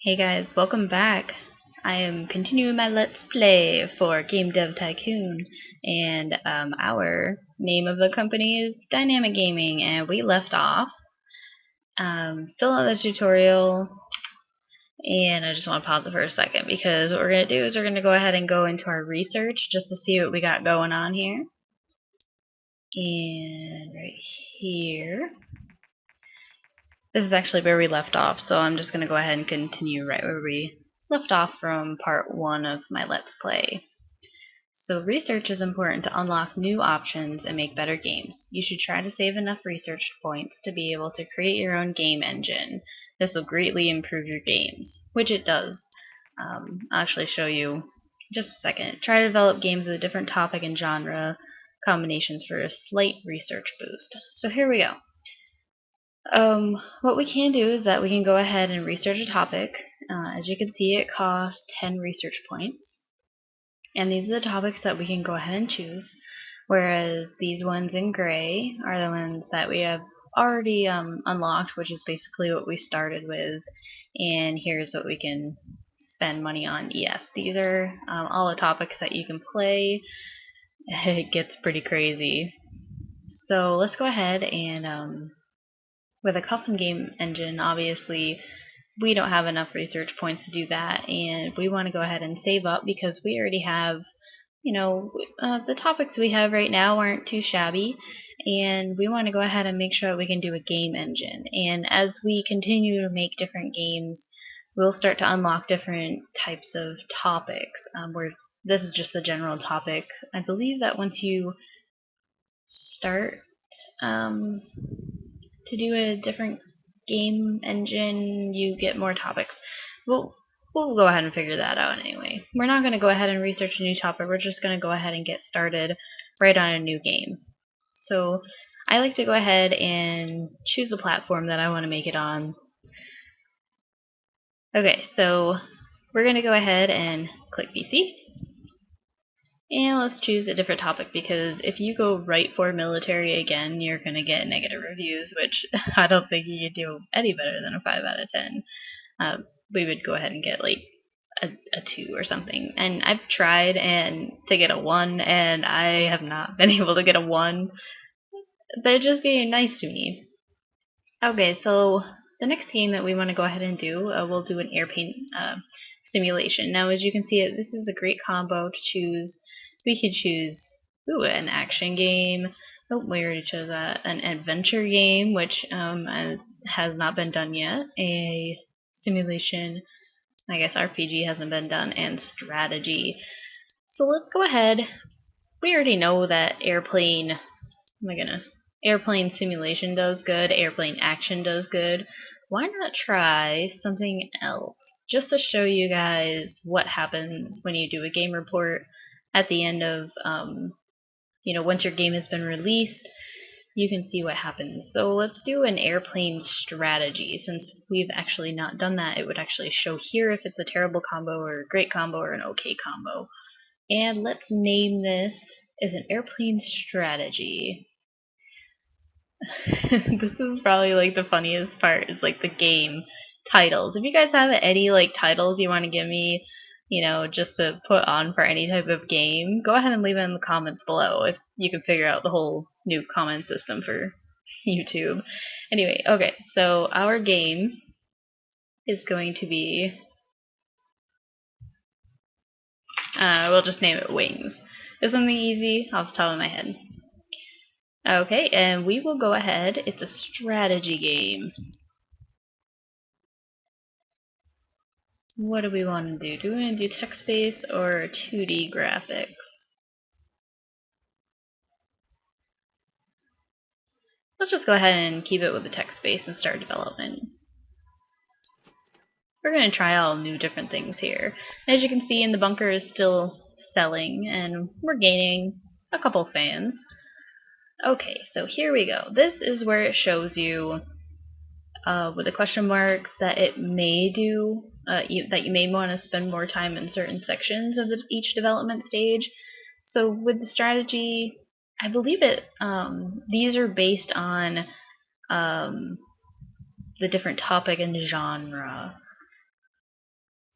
Hey guys, welcome back. I am continuing my Let's Play for Game Dev Tycoon, and our name of the company is Dynamic Gaming, and we left off still on the tutorial, and I just want to pause it for a second because what we're going to do is we're going to go ahead and go into our research just to see what we got going on here. And right here, this is actually where we left off, so I'm just going to go ahead and continue right where we left off from part 1 of my Let's Play. So research is important to unlock new options and make better games. You should try to save enough research points to be able to create your own game engine. This will greatly improve your games, which it does. I'll actually show you in just a second. Try to develop games with a different topic and genre combinations for a slight research boost. So here we go. What we can do is that we can go ahead and research a topic. As you can see, it costs 10 research points. And these are the topics that we can go ahead and choose, whereas these ones in gray are the ones that we have already unlocked, which is basically what we started with, and here's what we can spend money on. Yes, these are all the topics that you can play. It gets pretty crazy. So let's go ahead and with a custom game engine, obviously we don't have enough research points to do that, and we want to go ahead and save up because we already have, the topics we have right now aren't too shabby, and we want to go ahead and make sure we can do a game engine. And as we continue to make different games, we'll start to unlock different types of topics, where this is just the general topic. I believe that once you start to do a different game engine, you get more topics. We'll go ahead and figure that out anyway. We're not going to go ahead and research a new topic, we're just going to go ahead and get started right on a new game. So I like to go ahead and choose a platform that I want to make it on. Okay, so we're going to go ahead and click PC. And let's choose a different topic, because if you go right for military again, you're going to get negative reviews, which I don't think you could do any better than a 5 out of 10. We would go ahead and get like a 2 or something. And I've tried to get a 1, and I have not been able to get a 1. They're just being nice to me. Okay, so the next game that we want to go ahead and do, we'll do an airplane simulation. Now, as you can see, this is a great combo to choose. We could choose an action game. Oh, we already chose an adventure game, which has not been done yet. A simulation, I guess RPG hasn't been done, and strategy. So let's go ahead. We already know that airplane, oh my goodness, airplane simulation does good, airplane action does good. Why not try something else? Just to show you guys what happens when you do a game report at the end of, once your game has been released, you can see what happens. So let's do an airplane strategy. Since we've actually not done that, it would actually show here if it's a terrible combo or a great combo or an okay combo. And let's name this as an airplane strategy. This is probably like the funniest part, is like the game titles. If you guys have any like titles you want to give me, just to put on for any type of game, go ahead and leave it in the comments below if you can figure out the whole new comment system for YouTube. Anyway, okay, so our game is going to be, we'll just name it Wings. Is something easy off the top of my head. Okay, and we will go ahead. It's a strategy game. What do we want to do? Do we want to do text-based or 2D graphics? Let's just go ahead and keep it with the text-based and start development. We're going to try all new different things here. As you can see, the bunker is still selling, and we're gaining a couple fans. Okay, so here we go. This is where it shows you with the question marks that it may do, that you may want to spend more time in certain sections of each development stage. So with the strategy, I believe these are based on the different topic and genre.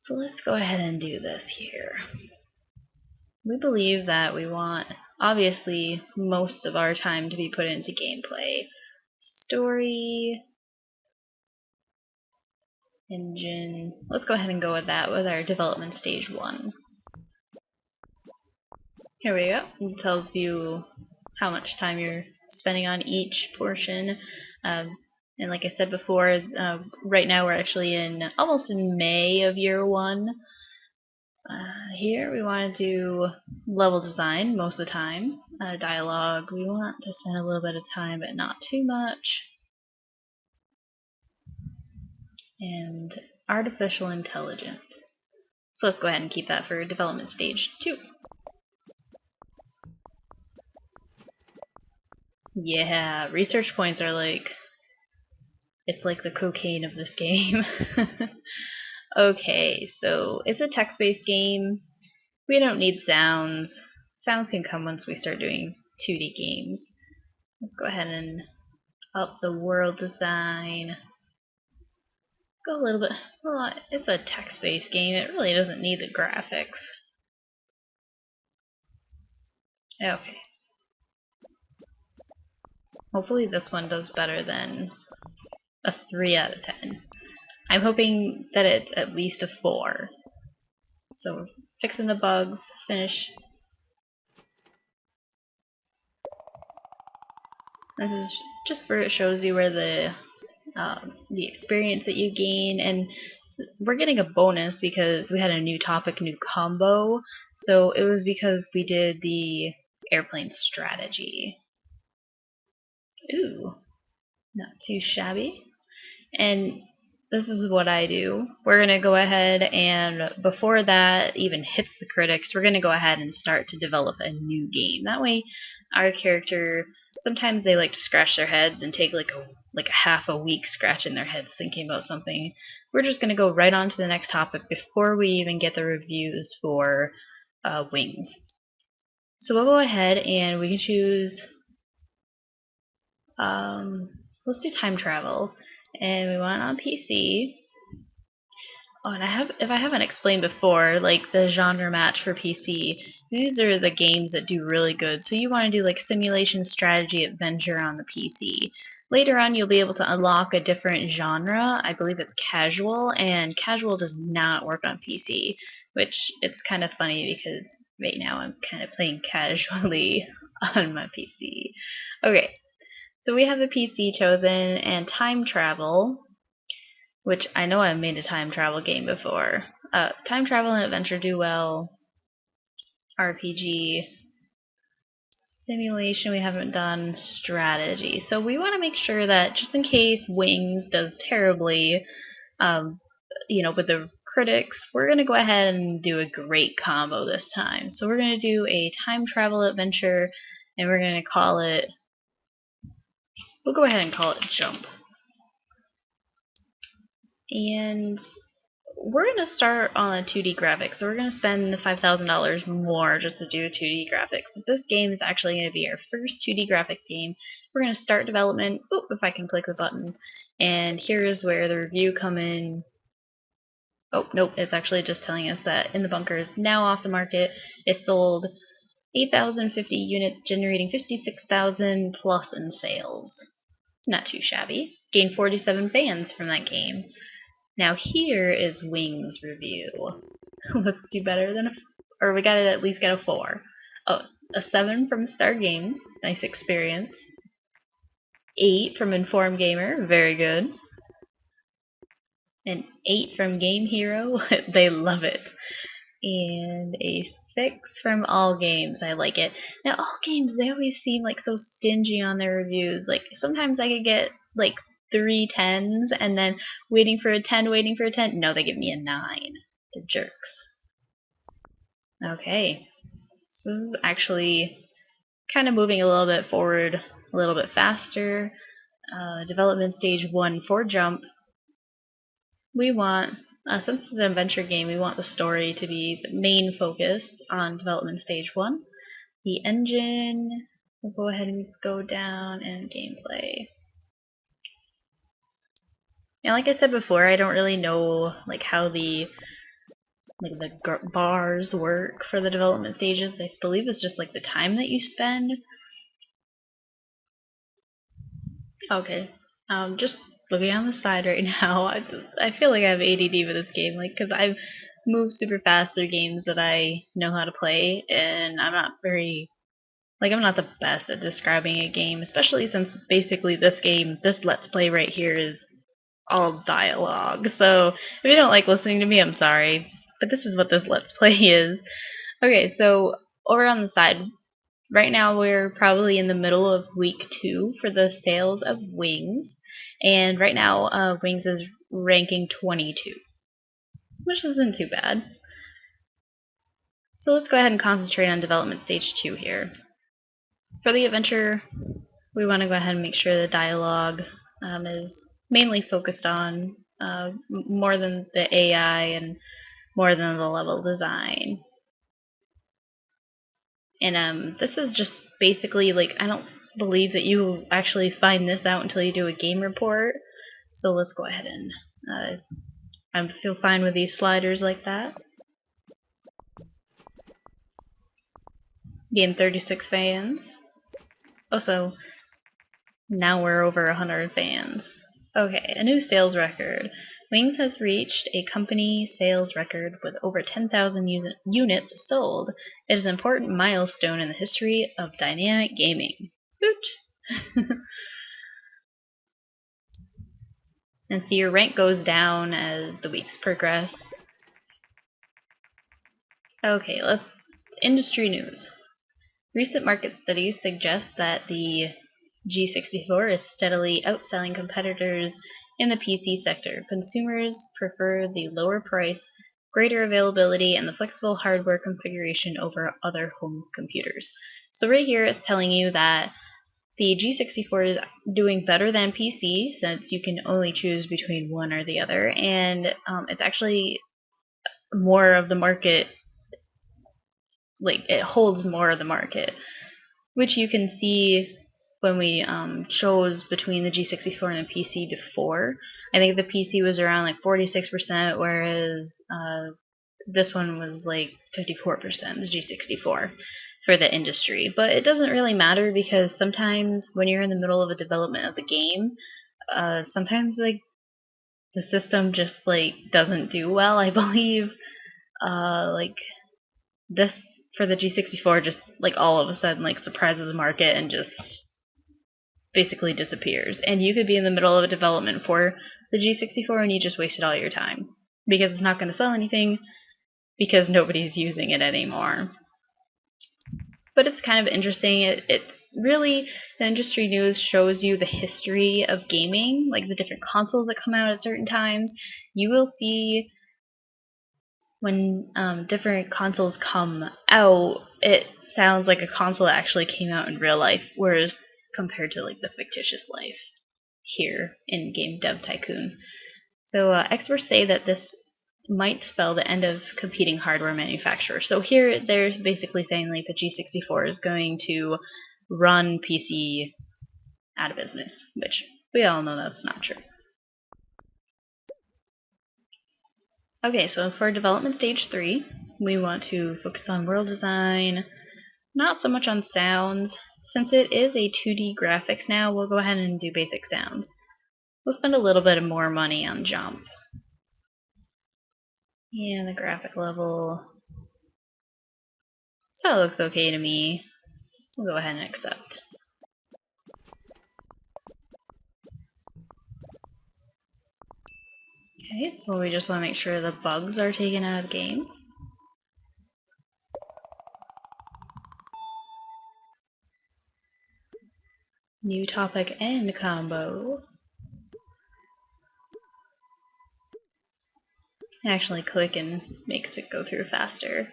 So let's go ahead and do this here. We believe that we want, obviously, most of our time to be put into gameplay. Story, engine. Let's go ahead and go with that with our development stage 1. Here we go. It tells you how much time you're spending on each portion. And like I said before, right now we're actually almost in May of year 1. Here we want to do level design most of the time. Dialogue, we want to spend a little bit of time, but not too much. And artificial intelligence. So let's go ahead and keep that for development stage 2. Yeah, research points are like, it's like the cocaine of this game. Okay, so it's a text-based game. We don't need sounds. Sounds can come once we start doing 2D games. Let's go ahead and up the world design. Go a little bit. Well, it's a text-based game. It really doesn't need the graphics. Okay. Hopefully this one does better than a 3 out of 10. I'm hoping that it's at least a 4. So we're fixing the bugs, finish. This is just where it shows you where the experience that you gain, and we're getting a bonus because we had a new topic, new combo. So it was because we did the airplane strategy. Ooh, not too shabby. And this is what I do. We're going to go ahead and before that even hits the critics, we're going to go ahead and start to develop a new game. That way our character, sometimes they like to scratch their heads and take like a half a week scratching their heads thinking about something. We're just going to go right on to the next topic before we even get the reviews for Wings. So we'll go ahead and we can choose, let's do time travel. And we want it on PC. Oh, and if I haven't explained before, like the genre match for PC, these are the games that do really good. So you want to do like simulation, strategy, adventure on the PC. Later on, you'll be able to unlock a different genre. I believe it's casual, and casual does not work on PC, which it's kind of funny because right now I'm kind of playing casually on my PC. Okay, so we have the PC chosen, and time travel, which I know I've made a time travel game before. Time travel and adventure do well. RPG. Simulation we haven't done. Strategy. So we want to make sure that just in case Wings does terribly, with the critics, we're going to go ahead and do a great combo this time. So we're going to do a time travel adventure, and we're going to call it, we'll go ahead and call it Jump. And we're going to start on a 2D graphics, so we're going to spend $5,000 more just to do a 2D graphics. So this game is actually going to be our first 2D graphics game. We're going to start development. Oop, if I can click the button. And here's where the review come in. Oh, nope, it's actually just telling us that In the Bunker is now off the market. It sold 8,050 units, generating 56,000 plus in sales. Not too shabby. Gained 47 fans from that game. Now here is Wings review. Let's do better than or we gotta at least get a 4. Oh, a 7 from Star Games, nice experience. 8 from Inform Gamer, very good. An 8 from Game Hero, they love it. And a 6 from All Games, I like it. Now All Games, they always seem like so stingy on their reviews. Like sometimes I could get like 3 10s and then waiting for a 10, waiting for a 10. No, they give me a 9. The jerks. Okay, so this is actually kind of moving a little bit forward, a little bit faster. Development stage 1 for Jump. We want, since it's an adventure game, we want the story to be the main focus on development stage 1. The engine, we'll go ahead and go down, and gameplay. Now, like I said before, I don't really know like how the like the bars work for the development stages. I believe it's just like the time that you spend. Okay, just looking on the side right now, I feel like I have ADD with this game, like, because I've moved super fast through games that I know how to play, and I'm not very, like, I'm not the best at describing a game, especially since basically this game, this Let's Play right here is all dialogue. So if you don't like listening to me, I'm sorry, but this is what this Let's Play is. Okay, so over on the side, right now we're probably in the middle of week 2 for the sales of Wings, and right now Wings is ranking 22, which isn't too bad. So let's go ahead and concentrate on development stage 2 here. For the adventure, we want to go ahead and make sure the dialogue is mainly focused on more than the AI and more than the level design. And this is just basically, like, I don't believe that you actually find this out until you do a game report. So let's go ahead and I feel fine with these sliders like that. Gained 36 fans. Also, now we're over 100 fans. Okay, a new sales record. Wings has reached a company sales record with over 10,000 units sold. It is an important milestone in the history of dynamic gaming. Hoot! And so your rank goes down as the weeks progress. Okay, let's industry news. Recent market studies suggest that the G64 is steadily outselling competitors in the PC sector. Consumers prefer the lower price, greater availability, and the flexible hardware configuration over other home computers. So right here it's telling you that the G64 is doing better than PC since you can only choose between one or the other, and it's actually more of the market, like it holds more of the market, which you can see when we chose between the G64 and the PC before. I think the PC was around like 46%, whereas this one was like 54%, the G64, for the industry. But it doesn't really matter because sometimes when you're in the middle of a development of the game, sometimes like the system just like doesn't do well, I believe. Like this for the G64 just like all of a sudden like surprises the market and just basically disappears. And you could be in the middle of a development for the G64 and you just wasted all your time because it's not going to sell anything because nobody's using it anymore. But it's kind of interesting. It's really, the industry news shows you the history of gaming, like the different consoles that come out at certain times. You will see when different consoles come out, it sounds like a console that actually came out in real life, whereas compared to like the fictitious life here in Game Dev Tycoon. So experts say that this might spell the end of competing hardware manufacturers. So here they're basically saying like the G64 is going to run PC out of business, which we all know that's not true. Okay, so for development stage 3, we want to focus on world design, not so much on sounds. Since it is a 2D graphics now, we'll go ahead and do basic sounds. We'll spend a little bit more money on jump. And the graphic level. So it looks okay to me. We'll go ahead and accept. Okay, so we just want to make sure the bugs are taken out of the game. New topic and combo. Actually click and makes it go through faster.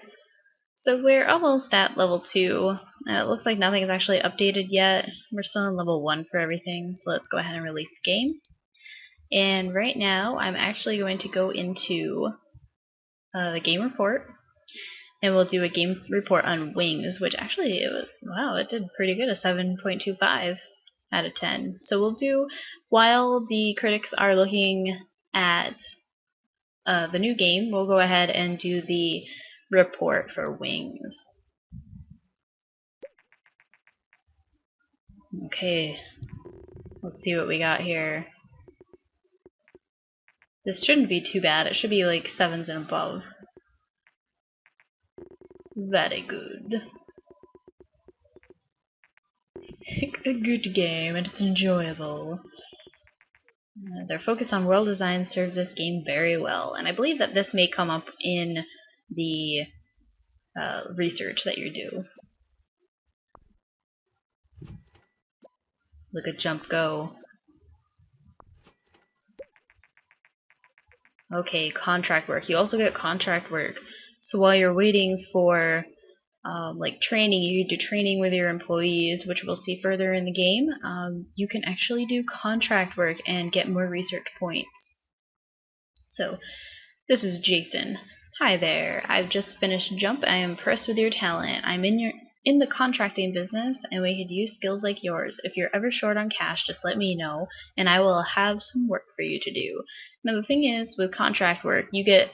So we're almost at level 2. It looks like nothing is actually updated yet. We're still on level 1 for everything, so let's go ahead and release the game. And right now I'm actually going to go into the game report, and we'll do a game report on Wings, which actually, wow, it did pretty good, a 7.25 out of 10. So we'll do, while the critics are looking at the new game, we'll go ahead and do the report for wings. Okay, let's see what we got here. This shouldn't be too bad. It should be like 7s and above. Very good. A good game, and it's enjoyable. Their focus on world design serves this game very well, and I believe that this may come up in the research that you do. Look at jump go. Okay, contract work. You also get contract work. So while you're waiting for like training, you do training with your employees, which we'll see further in the game. You can actually do contract work and get more research points. So this is Jason. Hi there. I've just finished Jump. I am impressed with your talent. I'm in the contracting business, and we could use skills like yours. If you're ever short on cash, just let me know, and I will have some work for you to do. Now the thing is, with contract work, you get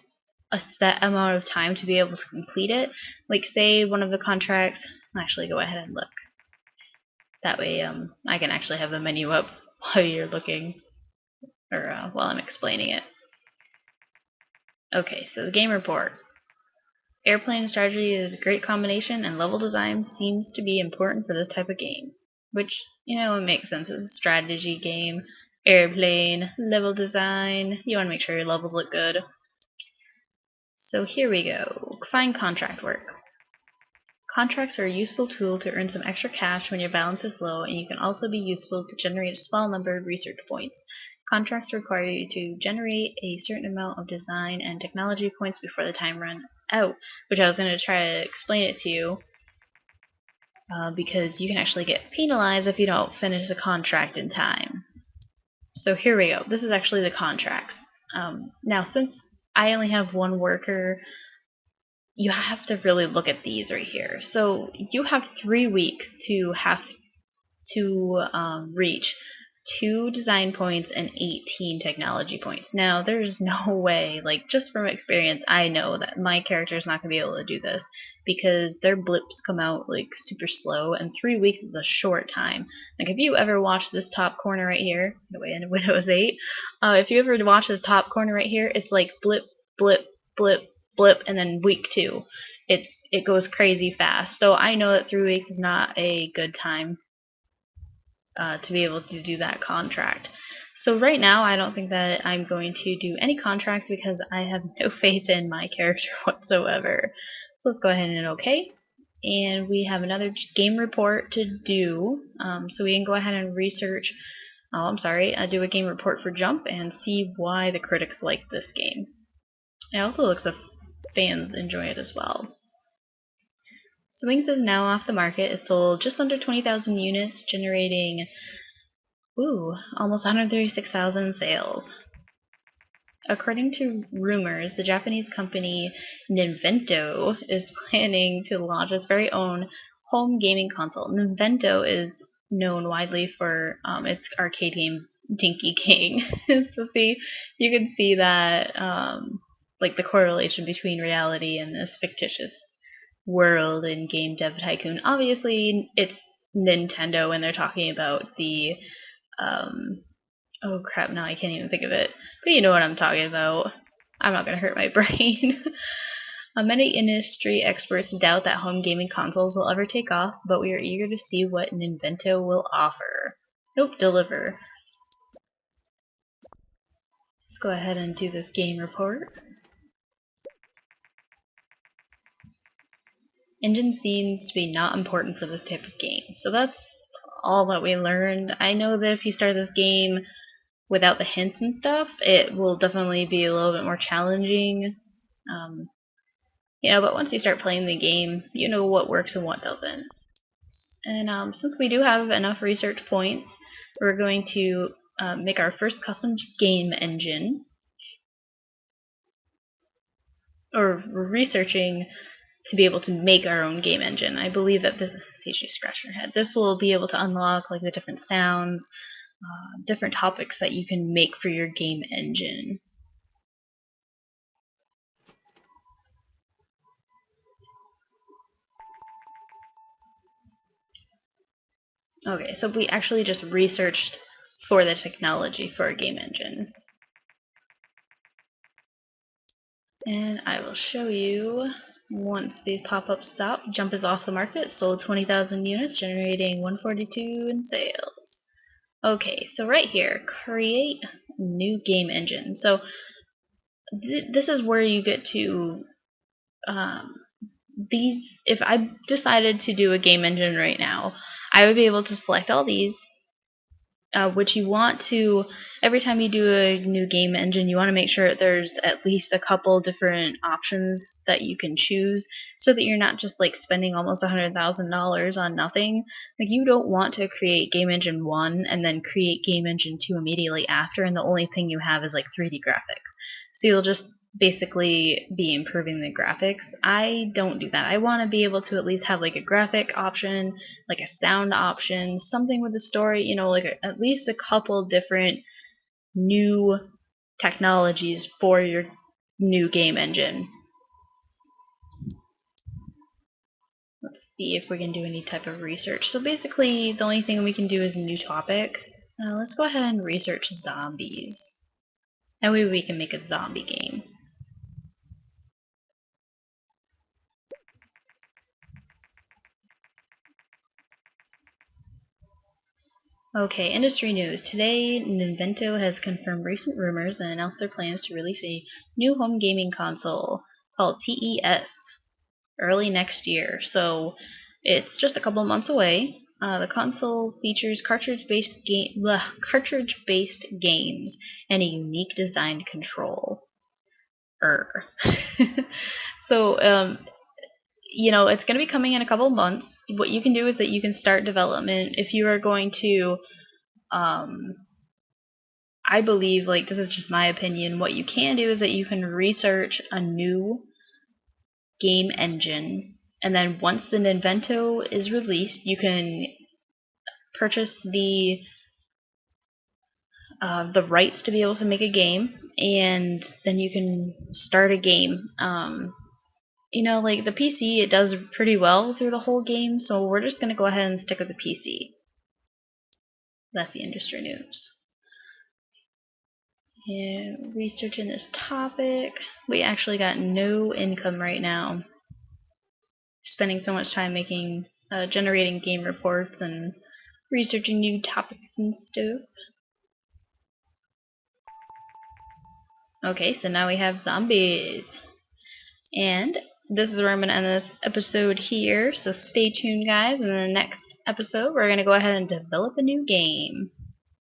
a set amount of time to be able to complete it. Like say one of the contracts, actually go ahead and look. That way I can actually have the menu up while you're looking, or while I'm explaining it. Okay, so the game report. Airplane strategy is a great combination, and level design seems to be important for this type of game. Which, you know, it makes sense. It's a strategy game. Airplane, level design. You want to make sure your levels look good. So here we go. Find contract work. Contracts are a useful tool to earn some extra cash when your balance is low, and you can also be useful to generate a small number of research points. Contracts require you to generate a certain amount of design and technology points before the time runs out, which I was going to try to explain it to you, because you can actually get penalized if you don't finish the contract in time. So here we go. This is actually the contracts. Now, since I only have one worker, you have to really look at these right here. So you have 3 weeks to have to reach 2 design points and 18 technology points. Now, there's no way, like, just from experience, I know that my character is not going to be able to do this because their blips come out, like, super slow, and 3 weeks is a short time. Like, if you ever watch this top corner right here, the way in Windows 8, if you ever watch this top corner right here, it's like blip, blip, blip, blip, and then week 2. It goes crazy fast. So I know that 3 weeks is not a good time to be able to do that contract. So right now, I don't think that I'm going to do any contracts because I have no faith in my character whatsoever. So let's go ahead and OK. And we have another game report to do. So we can go ahead and research, do a game report for Jump and see why the critics like this game. It also looks like fans enjoy it as well. So Wings is now off the market. It's sold just under 20,000 units, generating almost 136,000 sales. According to rumors, the Japanese company Ninvento is planning to launch its very own home gaming console. Ninvento is known widely for its arcade game Dinky King. So see, you can see that like the correlation between reality and this fictitious world in Game Dev Tycoon. Obviously, it's Nintendo when they're talking about the oh crap, now I can't even think of it. But you know what I'm talking about. I'm not going to hurt my brain. Many industry experts doubt that home gaming consoles will ever take off, but we are eager to see what Ninvento will offer. Nope, deliver. Let's go ahead and do this game report. Engine seems to be not important for this type of game. So that's all that we learned. I know that if you start this game without the hints and stuff, it will definitely be a little bit more challenging. But once you start playing the game, you know what works and what doesn't. And since we do have enough research points, we're going to make our first custom game engine. Or we're researching to be able to make our own game engine. I believe that this, see, she scratched her head. This will be able to unlock like the different sounds, different topics that you can make for your game engine. Okay, so we actually just researched for the technology for a game engine. And I will show you once these pop-ups stop. Jump is off the market, sold 20,000 units, generating 142 in sales. Okay, so right here, create new game engine. So this is where you get to these. If I decided to do a game engine right now, I would be able to select all these, which you want to, every time you do a new game engine, you want to make sure there's at least a couple different options that you can choose so that you're not just like spending almost $100,000 on nothing. Like, you don't want to create game engine 1 and then create game engine 2 immediately after, and the only thing you have is like 3D graphics. So you'll just basically be improving the graphics. I don't do that. I want to be able to at least have like a graphic option, like a sound option, something with the story, you know, like at least a couple different new technologies for your new game engine. Let's see if we can do any type of research. So basically, the only thing we can do is a new topic. Let's go ahead and research zombies. That way we can make a zombie game. Okay, industry news. Today, Nintendo has confirmed recent rumors and announced their plans to release a new home gaming console called TES early next year. So it's just a couple of months away. The console features cartridge-based games and a unique designed control. So you know, it's going to be coming in a couple of months. What you can do is that you can start development if you are going to. I believe, like, this is just my opinion, what you can do is that you can research a new game engine, and then once the Ninvento is released, you can purchase the rights to be able to make a game, and then you can start a game. You know, like the PC, it does pretty well through the whole game, so we're just gonna go ahead and stick with the PC. That's the industry news. Yeah, researching this topic. We actually got no income right now. Spending so much time making, generating game reports and researching new topics and stuff. Okay, so now we have zombies. And this is where I'm going to end this episode here, so stay tuned, guys. In the next episode, we're going to go ahead and develop a new game.